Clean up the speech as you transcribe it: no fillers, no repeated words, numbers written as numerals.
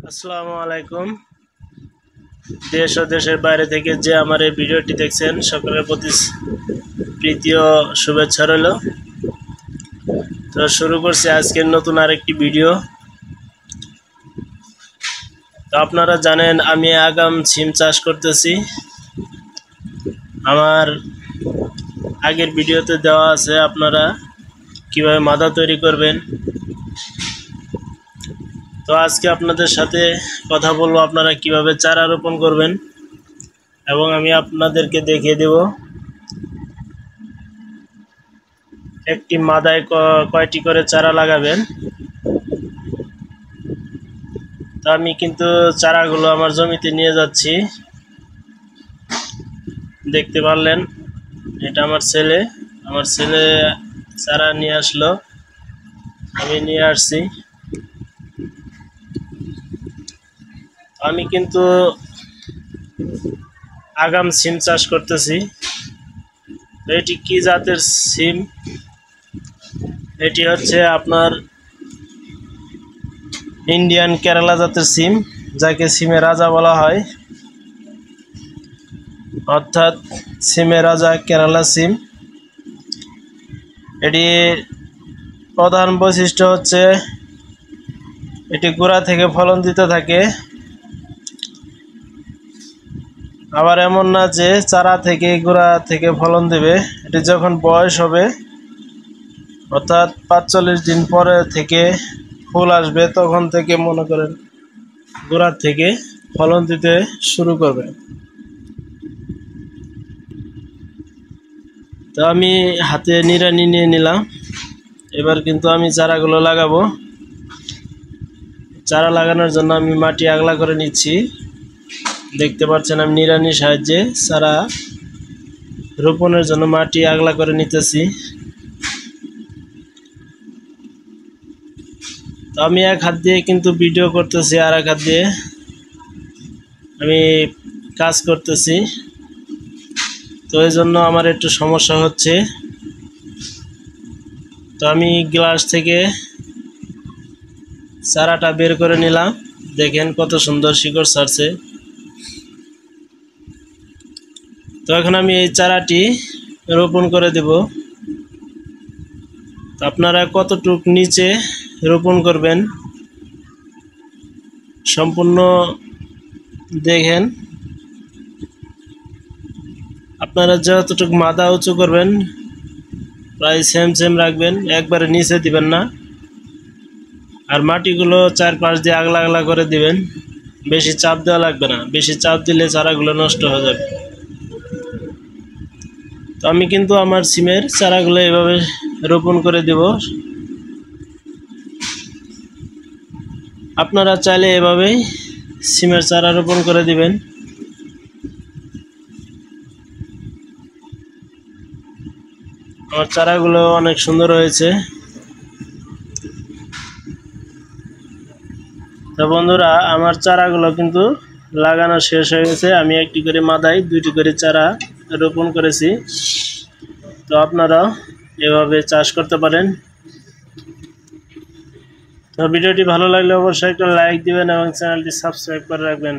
আসসালামু আলাইকুম। দেশ ও দেশের বাইরে থেকে যে আমার এই ভিডিওটি দেখছেন সকলের প্রতি প্রীতি ও শুভেচ্ছা রইল। তো শুরু করছি আজকের নতুন আরেকটি ভিডিও। তো আপনারা জানেন আমি আগাম সিম চাষ করতেছি। আমার আগের ভিডিওতে দেওয়া আছে আপনারা কিভাবে মাদা তৈরি করবেন। তো আজকে আপনাদের সাথে কথা বলবো আপনারা কিভাবে চারা রোপণ করবেন এবং আমি আপনাদেরকে দেখিয়ে দেব একটি মাদায় কয়টি করে চারা লাগাবেন। তো আমি কিন্তু চারাগুলো আমার জমিতে নিয়ে যাচ্ছি, দেখতে পারলেন এটা আমার ছেলে চারা নিয়ে আসলো, আমি নিয়ে আসছি। আমি কিন্তু আগাম সিম চাষ করতেছি। এটি কি জাতের সিম? এটি হচ্ছে আপনার ইন্ডিয়ান কেরালা জাতের সিম, যাকে সিমের রাজা বলা হয়, অর্থাৎ সিমের রাজা কেরালা সিম। এটি প্রধান বৈশিষ্ট্য হচ্ছে এটি গোড়া থেকে ফলন দিতে থাকে। আবার এমন না যে চারা থেকে গোড়া থেকে ফলন দেবে, এটি যখন বয়স হবে অর্থাৎ ৪৫ দিন পরে থেকে ফুল আসবে, তখন থেকে মনে করেন গোড়া থেকে ফলন দিতে শুরু করবে। তো আমি হাতে নিড়ানি নিয়ে নিলাম। এবার কিন্তু আমি চারাগুলো লাগাবো। চারা লাগানোর জন্য আমি মাটি আগলা করে নিচ্ছি। দেখতে পাচ্ছেন আমি নিড়ানির সাহায্যে চারা রোপণের জন্য মাটি আগলা করে নিতেছি। তো আমি এক হাত দিয়ে কিন্তু ভিডিও করতেছি, আর এক হাত দিয়ে আমি কাজ করতেছি। তো এই জন্য আমার একটু সমস্যা হচ্ছে। তো আমি গ্লাস থেকে চারাটা বের করে নিলাম। দেখেন কত সুন্দর শিকড় ছাড়ছে। তো এখন আমি এই চারাটি রোপণ করে দেব। তো আপনারা কতটুক নিচে রোপণ করবেন সম্পূর্ণ দেখেন। আপনারা যতটুকু মাথা উঁচু করবেন প্রায় সেম রাখবেন, একবারে নিচে দিবেন না। আর মাটিগুলো চারপাশ দিয়ে আগলা আগলা করে দিবেন, বেশি চাপ দেওয়া লাগবে না, বেশি চাপ দিলে চারাগুলো নষ্ট হয়ে যাবে। তো আমি কিন্তু আমার সিমের চারাগুলো এভাবে রোপণ করে দেব। আপনারা চাইলে এভাবেই সিমের চারা রোপণ করে দিবেন। আমার চারাগুলো অনেক সুন্দর হয়েছে। তো বন্ধুরা, আমার চারাগুলো কিন্তু লাগানো শেষ হয়ে গেছে। আমি একটি করে মাদায় 2টি করে চারা রোপণ করেছি। তো আপনারা এভাবে চাষ করতে পারেন। তো ভিডিওটি ভালো লাগলে অবশ্যই একটা লাইক দিবেন এবং চ্যানেলটি সাবস্ক্রাইব করে রাখবেন।